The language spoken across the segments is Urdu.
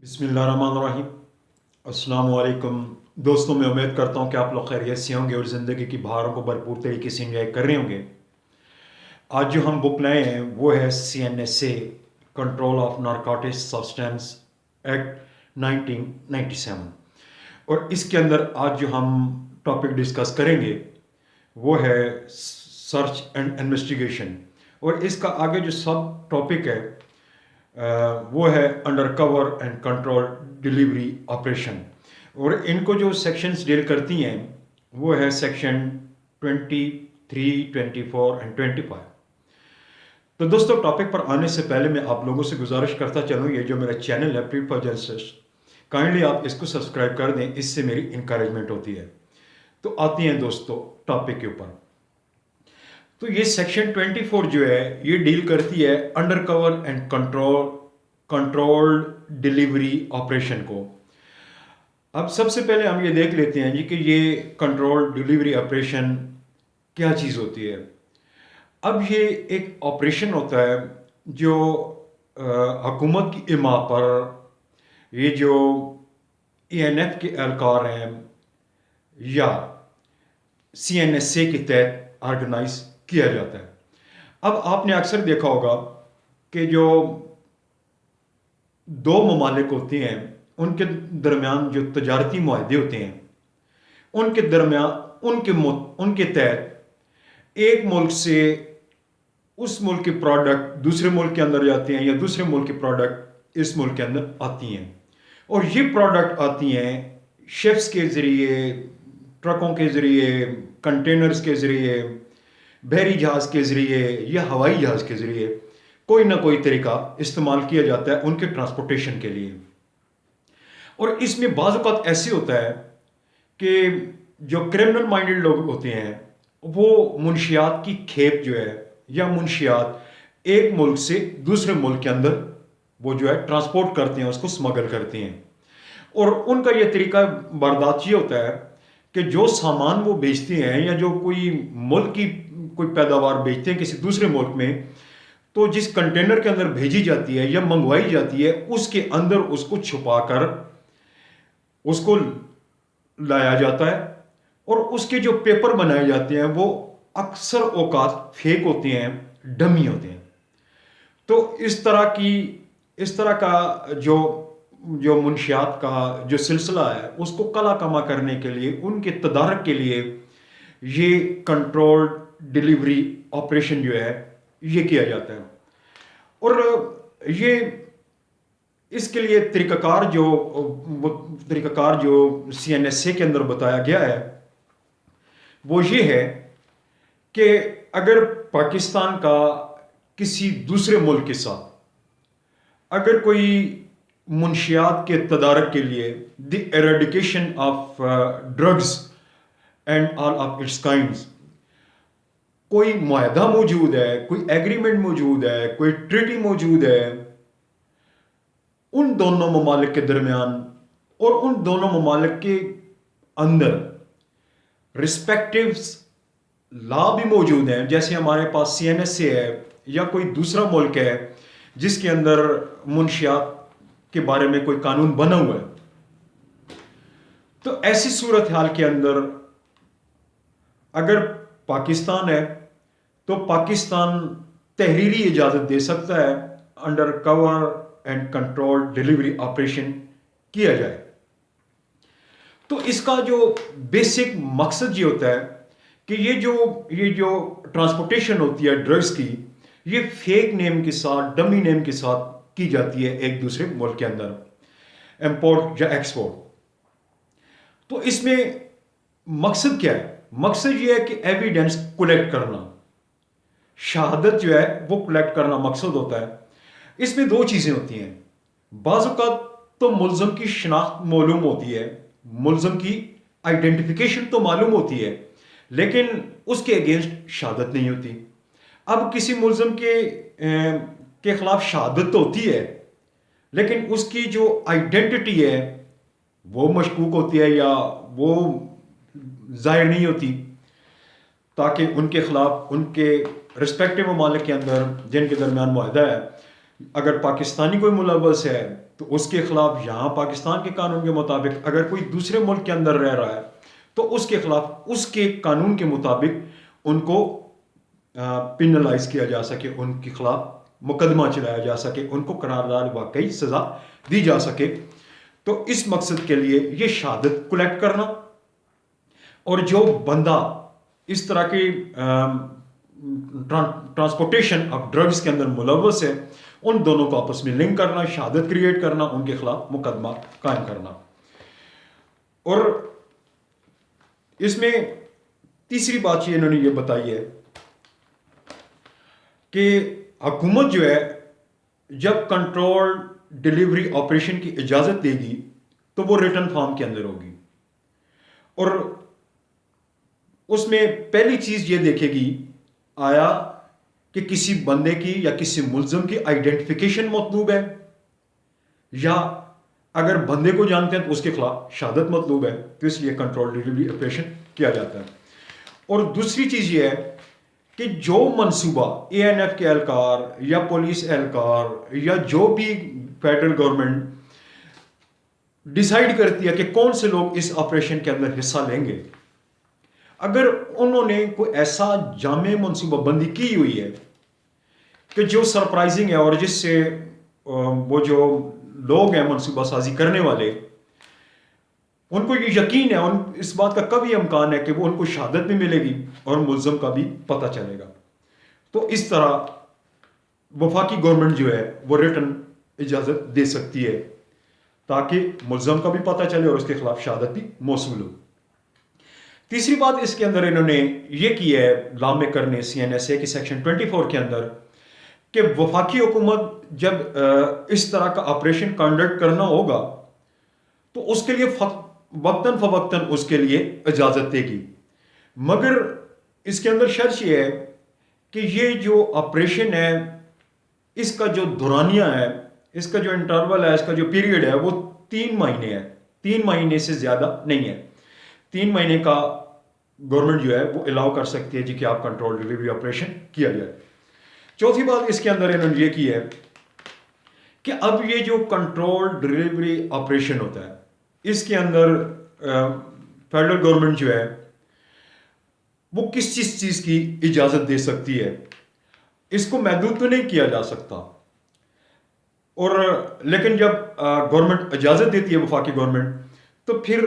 بسم اللہ الرحمن الرحیم۔ السلام علیکم دوستوں، میں امید کرتا ہوں کہ آپ لوگ خیریت سے ہوں گے اور زندگی کی بہاروں کو بھرپور طریقے سے انجوائے کر رہے ہوں گے۔ آج جو ہم بک لائے ہیں وہ ہے CNSA control of narcotics substance act 1997، اور اس کے اندر آج جو ہم ٹاپک ڈسکس کریں گے وہ ہے سرچ اینڈ انویسٹیگیشن، اور اس کا آگے جو سب ٹاپک ہے وہ ہے under cover and control delivery operation, اور ان کو جو سیکشنز ڈیل کرتی ہیں وہ ہے سیکشن 23، 24 اینڈ 25۔ تو دوستو، ٹاپک پر آنے سے پہلے میں آپ لوگوں سے گزارش کرتا چلوں، یہ جو میرا چینل ہے پریڈ فار جسٹس، کائنڈلی آپ اس کو سبسکرائب کر دیں، اس سے میری انکریجمنٹ ہوتی ہے۔ تو آتی ہیں دوستو ٹاپک کے اوپر۔ تو یہ سیکشن 24 جو ہے یہ ڈیل کرتی ہے under cover and control delivery operation کو۔ اب سب سے پہلے ہم یہ دیکھ لیتے ہیں جی کہ یہ کنٹرول ڈیلیوری آپریشن کیا چیز ہوتی ہے۔ اب یہ ایک آپریشن ہوتا ہے جو حکومت کی اما پر یہ جو ENF کے اہلکار ہیں یا CNSA کے تحت آرگنائز کیا جاتا ہے۔ اب آپ نے اکثر دیکھا ہوگا کہ جو دو ممالک ہوتے ہیں ان کے درمیان جو تجارتی معاہدے ہوتے ہیں، ان کے درمیان ان کے تحت ایک ملک سے اس ملک کی پروڈکٹ دوسرے ملک کے اندر جاتے ہیں یا دوسرے ملک کی پروڈکٹ اس ملک کے اندر آتی ہیں، اور یہ پروڈکٹ آتی ہیں شپس کے ذریعے، ٹرکوں کے ذریعے، کنٹینرز کے ذریعے، بحری جہاز کے ذریعے یا ہوائی جہاز کے ذریعے، کوئی نہ کوئی طریقہ استعمال کیا جاتا ہے ان کے ٹرانسپورٹیشن کے لیے۔ اور اس میں بعض اوقات ایسے ہوتا ہے کہ جو کرمنل مائنڈڈ لوگ ہوتے ہیں وہ منشیات کی کھیپ جو ہے یا منشیات ایک ملک سے دوسرے ملک کے اندر وہ جو ہے ٹرانسپورٹ کرتے ہیں، اس کو اسمگل کرتے ہیں، اور ان کا یہ طریقہ برداشت یہ ہوتا ہے کہ جو سامان وہ بیچتے ہیں یا جو کوئی ملک کی کوئی پیداوار بیچتے ہیں کسی دوسرے ملک میں، تو جس کنٹینر کے اندر بھیجی جاتی ہے یا منگوائی جاتی ہے اس کے اندر اس کو چھپا کر اس کو لایا جاتا ہے، اور اس کے جو پیپر بنائے جاتے ہیں وہ اکثر اوقات فیک ہوتے ہیں، ڈمی ہوتے ہیں۔ تو اس طرح کا جو منشیات کا جو سلسلہ ہے اس کو کلا کما کرنے کے لیے، ان کے تدارک کے لیے یہ کنٹرول ڈیلیوری آپریشن جو ہے یہ کیا جاتا ہے۔ اور یہ اس کے لیے طریقہ کار جو CNSA کے اندر بتایا گیا ہے وہ یہ ہے کہ اگر پاکستان کا کسی دوسرے ملک کے ساتھ اگر کوئی منشیات کے تدارک کے لیے the eradication of drugs and all of its kinds کوئی معاہدہ موجود ہے، کوئی ایگریمنٹ موجود ہے، کوئی ٹریٹی موجود ہے ان دونوں ممالک کے درمیان، اور ان دونوں ممالک کے اندر رسپیکٹیوز لا بھی موجود ہیں، جیسے ہمارے پاس CNSA ہے یا کوئی دوسرا ملک ہے جس کے اندر منشیات کے بارے میں کوئی قانون بنا ہوا ہے، تو ایسی صورتحال کے اندر اگر پاکستان ہے تو پاکستان تحریری اجازت دے سکتا ہے under cover and control delivery operation کیا جائے۔ تو اس کا جو بیسک مقصد یہ ہوتا ہے کہ یہ جو ٹرانسپورٹیشن ہوتی ہے ڈرگز کی، یہ فیک نیم کے ساتھ، ڈمی نیم کے ساتھ کی جاتی ہے ایک دوسرے ملک کے اندر، امپورٹ یا ایکسپورٹ۔ تو اس میں مقصد کیا ہے؟ مقصد یہ ہے کہ ایویڈنس کلیکٹ کرنا، شہادت جو ہے وہ کلیکٹ کرنا مقصد ہوتا ہے۔ اس میں دو چیزیں ہوتی ہیں، بعض اوقات تو ملزم کی شناخت معلوم ہوتی ہے، ملزم کی آئیڈینٹیفیکیشن تو معلوم ہوتی ہے، لیکن اس کے اگینسٹ شہادت نہیں ہوتی۔ اب کسی ملزم کے خلاف شہادت تو ہوتی ہے، لیکن اس کی جو آئیڈینٹی ہے وہ مشکوک ہوتی ہے یا وہ ظاہر نہیں ہوتی، تاکہ ان کے خلاف ان کے رسپیکٹیو ممالک کے اندر جن کے درمیان معاہدہ ہے، اگر پاکستانی کوئی ملوث ہے تو اس کے خلاف یہاں پاکستان کے قانون کے مطابق اگر کوئی دوسرے ملک کے اندر رہ رہا ہے تو اس کے خلاف اس کے قانون کے مطابق ان کو پینلائز کیا جا سکے، ان کے خلاف مقدمہ چلایا جا سکے، ان کو قرارداد واقعی سزا دی جا سکے۔ تو اس مقصد کے لیے یہ شہادت کلیکٹ کرنا، اور جو بندہ اس طرح کی ٹرانسپورٹیشن آف ڈرگز کے اندر ملوث ہے، ان دونوں کو آپس میں لنک کرنا، شہادت کریٹ کرنا، ان کے خلاف مقدمہ قائم کرنا۔ اور اس میں تیسری بات انہوں نے یہ بتائی ہے کہ حکومت جو ہے جب کنٹرول ڈیلیوری آپریشن کی اجازت دے گی تو وہ ریٹن فارم کے اندر ہوگی، اور اس میں پہلی چیز یہ دیکھے گی آیا کہ کسی بندے کی یا کسی ملزم کی آئیڈینٹیفیکیشن مطلوب ہے، یا اگر بندے کو جانتے ہیں تو اس کے خلاف شہادت مطلوب ہے، تو اس لیے کنٹرول ڈیلیوری آپریشن کیا جاتا ہے۔ اور دوسری چیز یہ ہے کہ جو منصوبہ اے این ایف کے اہلکار یا پولیس اہلکار یا جو بھی فیڈرل گورنمنٹ ڈیسائیڈ کرتی ہے کہ کون سے لوگ اس آپریشن کے اندر حصہ لیں گے، اگر انہوں نے کوئی ایسا جامع منصوبہ بندی کی ہوئی ہے کہ جو سرپرائزنگ ہے، اور جس سے وہ جو لوگ ہیں منصوبہ سازی کرنے والے، ان کو یہ یقین ہے، اس بات کا کبھی امکان ہے کہ وہ ان کو شہادت بھی ملے گی اور ملزم کا بھی پتہ چلے گا، تو اس طرح وفاقی گورنمنٹ جو ہے وہ ریٹن اجازت دے سکتی ہے تاکہ ملزم کا بھی پتہ چلے اور اس کے خلاف شہادت بھی موصول ہو۔ تیسری بات اس کے اندر انہوں نے یہ کی ہے لا میں کرنے CNSA کی سیکشن 24 کے اندر کہ وفاقی حکومت جب اس طرح کا آپریشن کنڈکٹ کرنا ہوگا تو اس کے لیے وقتاً فوقتاً اس کے لیے اجازت دے گی، مگر اس کے اندر شرط یہ ہے کہ یہ جو آپریشن ہے اس کا جو دورانیہ ہے، اس کا جو انٹرول ہے، اس کا جو پیریڈ ہے وہ 3 مہینے ہے، 3 مہینے سے زیادہ نہیں ہے۔ 3 مہینے کا گورنمنٹ جو ہے وہ الاؤ کر سکتی ہے جی کہ آپ کنٹرول ڈیلیوری آپریشن کیا جائے۔ چوتھی بات اس کے اندر انہوں نے یہ کی ہے کہ اب یہ جو کنٹرول ڈیلیوری آپریشن ہوتا ہے اس کے اندر فیڈرل گورنمنٹ جو ہے وہ کس چیز کی اجازت دے سکتی ہے، اس کو محدود تو نہیں کیا جا سکتا، اور لیکن جب گورنمنٹ اجازت دیتی ہے وفاقی گورنمنٹ تو پھر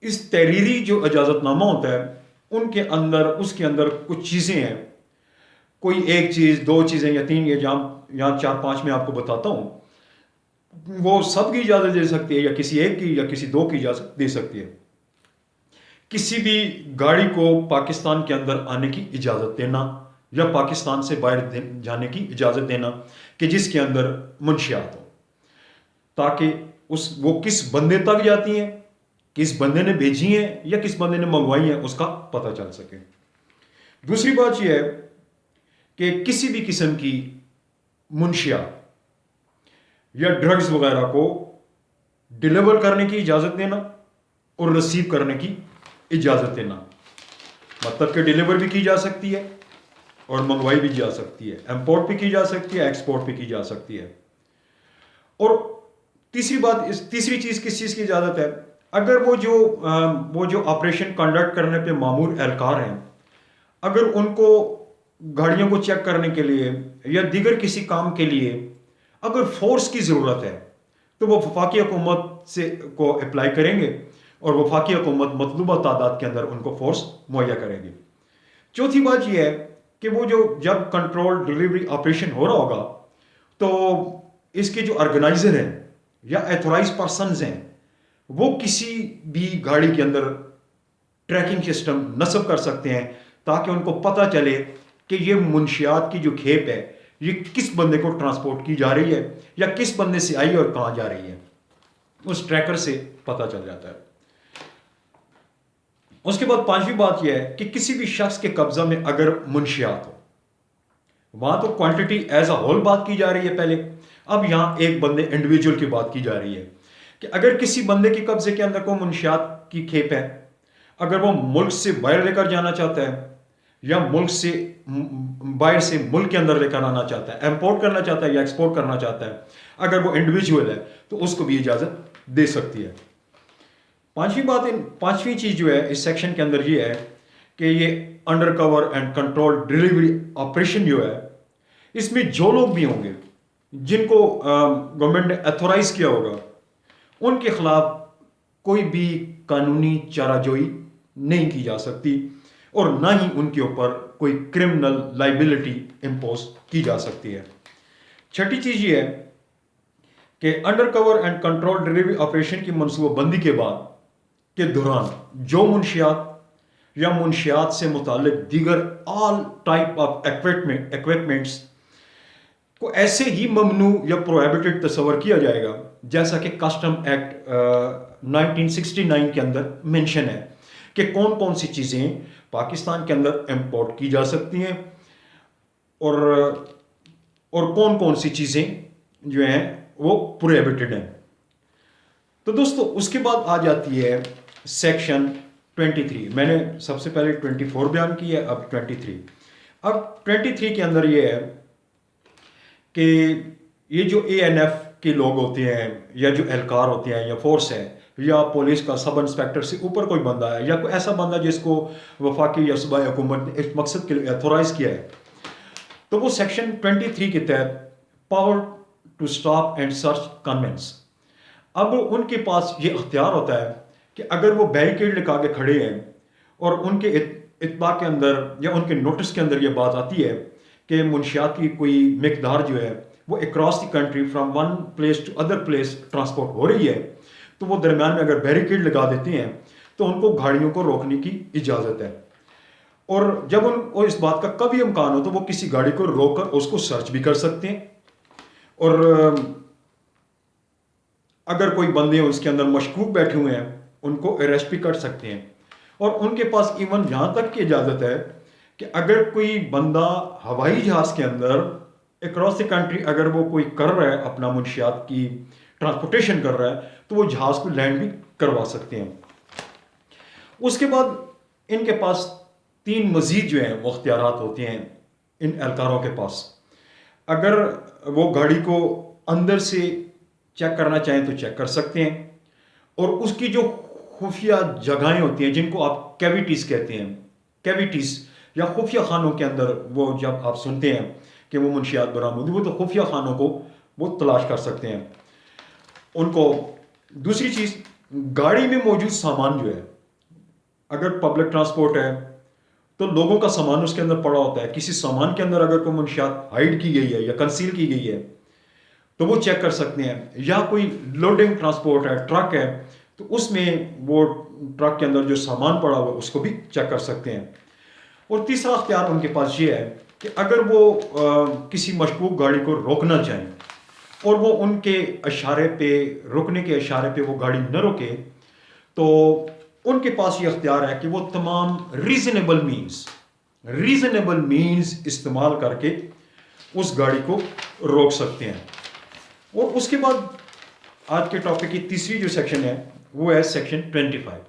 اس تحریری جو اجازت نامہ ہوتا ہے ان کے اندر اس کے اندر کچھ چیزیں ہیں، کوئی ایک چیز 2 چیزیں یا 3 یا 4-5 میں آپ کو بتاتا ہوں، وہ سب کی اجازت دے سکتی ہے یا کسی ایک کی یا کسی 2 کی اجازت دے سکتی ہے۔ کسی بھی گاڑی کو پاکستان کے اندر آنے کی اجازت دینا یا پاکستان سے باہر جانے کی اجازت دینا کہ جس کے اندر منشیات ہو، تاکہ وہ کس بندے تک جاتی ہیں، کس بندے نے بھیجی ہیں یا کس بندے نے منگوائی ہیں، اس کا پتہ چل سکے۔ دوسری بات یہ ہے کہ کسی بھی قسم کی منشیات یا ڈرگز وغیرہ کو ڈیلیور کرنے کی اجازت دینا اور ریسیو کرنے کی اجازت دینا، مطلب کہ ڈیلیور بھی کی جا سکتی ہے اور منگوائی بھی جا سکتی ہے، امپورٹ بھی کی جا سکتی ہے، ایکسپورٹ بھی کی جا سکتی ہے۔ اور تیسری چیز کس چیز کی اجازت ہے، اگر وہ جو آپریشن کنڈکٹ کرنے پہ مامور اہلکار ہیں، اگر ان کو گاڑیوں کو چیک کرنے کے لیے یا دیگر کسی کام کے لیے اگر فورس کی ضرورت ہے تو وہ وفاقی حکومت سے کو اپلائی کریں گے اور وفاقی حکومت مطلوبہ تعداد کے اندر ان کو فورس مہیا کرے گی۔ چوتھی بات یہ ہے کہ وہ جب کنٹرول ڈیلیوری آپریشن ہو رہا ہوگا تو اس کے جو آرگنائزر ہیں یا ایتھورائز پرسنز ہیں وہ کسی بھی گاڑی کے اندر ٹریکنگ سسٹم نصب کر سکتے ہیں تاکہ ان کو پتہ چلے کہ یہ منشیات کی جو کھیپ ہے یہ کس بندے کو ٹرانسپورٹ کی جا رہی ہے یا کس بندے سے آئی اور کہاں جا رہی ہے، اس ٹریکر سے پتہ چل جاتا ہے۔ اس کے بعد 5ویں بات یہ ہے کہ کسی بھی شخص کے قبضہ میں اگر منشیات ہو، وہاں تو کوانٹٹی ایز اے ہول بات کی جا رہی ہے پہلے، اب یہاں ایک بندے انڈیویجول کی بات کی جا رہی ہے کہ اگر کسی بندے کے قبضے کے اندر کوئی منشیات کی کھیپ ہے، اگر وہ ملک سے باہر لے کر جانا چاہتا ہے یا ملک سے باہر سے ملک کے اندر لے کر آنا چاہتا ہے، امپورٹ کرنا چاہتا ہے یا ایکسپورٹ کرنا چاہتا ہے، اگر وہ انڈیویجول ہے تو اس کو بھی اجازت دے سکتی ہے۔ پانچویں چیز جو ہے اس سیکشن کے اندر یہ ہے کہ یہ under cover and control delivery operation جو ہے، اس میں جو لوگ بھی ہوں گے جن کو گورنمنٹ نے ایتھورائز کیا ہوگا، ان کے خلاف کوئی بھی قانونی چارہ جوئی نہیں کی جا سکتی اور نہ ہی ان کے اوپر کوئی کرمنل لائبلٹی امپوز کی جا سکتی ہے۔ چھٹی چیز یہ ہے کہ under cover and control delivery operation کی منصوبہ بندی کے بعد کے دوران جو منشیات یا منشیات سے متعلق دیگر آل ٹائپ آف ایکوپمنٹس کو ایسے ہی ممنوع یا پروہیبٹڈ تصور کیا جائے گا جیسا کہ کسٹم ایکٹ 1969 کے اندر مینشن ہے کہ کون کون سی چیزیں پاکستان کے اندر امپورٹ کی جا سکتی ہیں اور کون کون سی چیزیں جو ہیں وہ پروہیبٹڈ ہیں۔ تو دوستو اس کے بعد آ جاتی ہے سیکشن 23۔ میں نے سب سے پہلے 24 بیان کی ہے، اب 23۔ اب 23 کے اندر یہ ہے کہ یہ جو اے این ایف کے لوگ ہوتے ہیں یا جو اہلکار ہوتے ہیں یا فورس ہے یا پولیس کا سب انسپیکٹر سے اوپر کوئی بندہ ہے یا کوئی ایسا بندہ جس کو وفاقی یا صوبائی حکومت نے اس مقصد کے لیے ایتھورائز کیا ہے، تو وہ سیکشن 23 کے تحت power to stop and search conveyance, اب ان کے پاس یہ اختیار ہوتا ہے کہ اگر وہ بیریکیڈ لگا کے کھڑے ہیں اور ان کے اطلاع کے اندر یا ان کے نوٹس کے اندر یہ بات آتی ہے کہ منشیات کی کوئی مقدار جو ہے وہ across the country from one place to other place transport ہو رہی ہے، تو وہ درمیان میں اگر بیریکیڈ لگا دیتے ہیں تو ان کو گاڑیوں کو روکنے کی اجازت ہے، اور جب ان کو اس بات کا کبھی امکان ہو تو وہ کسی گاڑی کو روک کر اس کو سرچ بھی کر سکتے ہیں، اور اگر کوئی بندے اس کے اندر مشکوک بیٹھے ہوئے ہیں ان کو اریسٹ بھی کر سکتے ہیں، اور ان کے پاس ایون یہاں تک کی اجازت ہے کہ اگر کوئی بندہ ہوائی جہاز کے اندر اکراس دی کنٹری اگر وہ کوئی کر رہا ہے اپنا منشیات کی ٹرانسپورٹیشن کر رہا ہے تو وہ جہاز کو لینڈ بھی کروا سکتے ہیں۔ اس کے بعد ان کے پاس 3 مزید جو ہیں وہ اختیارات ہوتے ہیں ان اہلکاروں کے پاس۔ اگر وہ گاڑی کو اندر سے چیک کرنا چاہیں تو چیک کر سکتے ہیں، اور اس کی جو خفیہ جگہیں ہوتی ہیں جن کو آپ کیویٹیز کہتے ہیں، کیویٹیز یا خفیہ خانوں کے اندر وہ جب آپ سنتے ہیں کہ وہ منشیات برآمد ہوئی، وہ تو خفیہ خانوں کو وہ تلاش کر سکتے ہیں ان کو۔ دوسری چیز، گاڑی میں موجود سامان جو ہے، اگر پبلک ٹرانسپورٹ ہے تو لوگوں کا سامان اس کے اندر پڑا ہوتا ہے، کسی سامان کے اندر اگر کوئی منشیات ہائڈ کی گئی ہے یا کنسیل کی گئی ہے تو وہ چیک کر سکتے ہیں، یا کوئی لوڈنگ ٹرانسپورٹ ہے، ٹرک ہے، تو اس میں وہ ٹرک کے اندر جو سامان پڑا ہوا اس کو بھی چیک کر سکتے ہیں۔ اور تیسرا اختیار ان کے پاس یہ ہے کہ اگر وہ کسی مشکوک گاڑی کو روکنا چاہیں اور وہ ان کے اشارے پہ، رکنے کے اشارے پہ وہ گاڑی نہ روکے، تو ان کے پاس یہ اختیار ہے کہ وہ تمام ریزنیبل مینز استعمال کر کے اس گاڑی کو روک سکتے ہیں۔ اور اس کے بعد آج کے ٹاپک کی تیسری جو سیکشن ہے وہ ہے سیکشن 25۔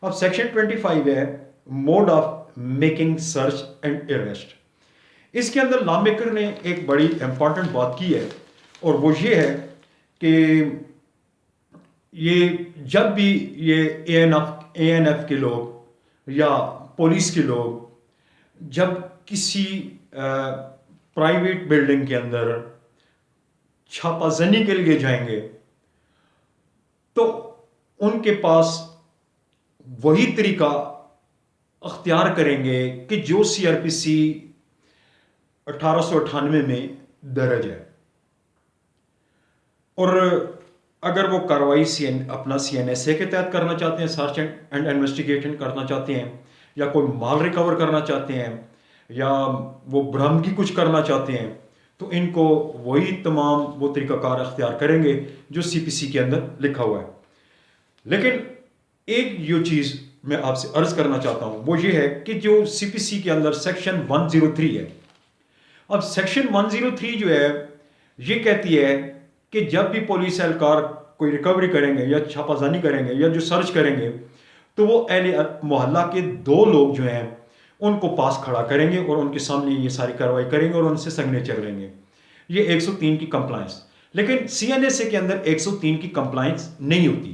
اب سیکشن 25 ہے mode of making search and arrest. اس کے اندر لا میکر نے ایک بڑی امپورٹنٹ بات کی ہے، اور وہ یہ ہے کہ یہ جب بھی یہ اے این ایف کے لوگ یا پولیس کے لوگ جب کسی پرائیویٹ بلڈنگ کے اندر چھاپا زنی کے لیے جائیں گے تو ان کے پاس وہی طریقہ اختیار کریں گے کہ جو سی آر پی سی 1898 میں درج ہے، اور اگر وہ کارروائی اپنا سی این ایس اے کے تحت کرنا چاہتے ہیں، سرچ اینڈ انویسٹیگیشن کرنا چاہتے ہیں، یا کوئی مال ریکور کرنا چاہتے ہیں، یا وہ برہمگی کچھ کرنا چاہتے ہیں، تو ان کو وہی تمام وہ طریقہ کار اختیار کریں گے جو سی پی سی کے اندر لکھا ہوا ہے۔ لیکن ایک جو چیز میں آپ سے عرض کرنا چاہتا ہوں وہ یہ ہے کہ جو سی پی سی کے اندر سیکشن 103 ہے، اب سیکشن 103 جو ہے یہ کہتی ہے کہ جب بھی پولیس اہلکار کوئی ریکوری کریں گے یا چھاپہ زانی کریں گے یا جو سرچ کریں گے، تو وہ اہل محلہ کے 2 لوگ جو ہیں ان کو پاس کھڑا کریں گے اور ان کے سامنے یہ ساری کارروائی کریں گے اور ان سے سگنیچر لیں گے. یہ 103 کی کمپلائنس. لیکن سی این ایس اے کے اندر 103 کی کمپلائنس نہیں ہوتی.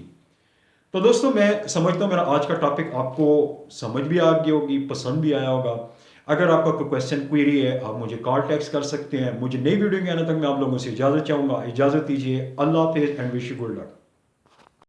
تو دوستوں میں سمجھتا ہوں میرا آج کا ٹاپک آپ کو سمجھ بھی آ گئی ہوگی، پسند بھی آیا ہوگا. اگر آپ کا کوئی کویشچن کوئری ہے آپ مجھے کال ٹیکسٹ کر سکتے ہیں. مجھے نئی ویڈیو کے آنے تک میں آپ لوگوں سے اجازت چاہوں گا. اجازت دیجیے. اللہ حافظ and wish you good luck.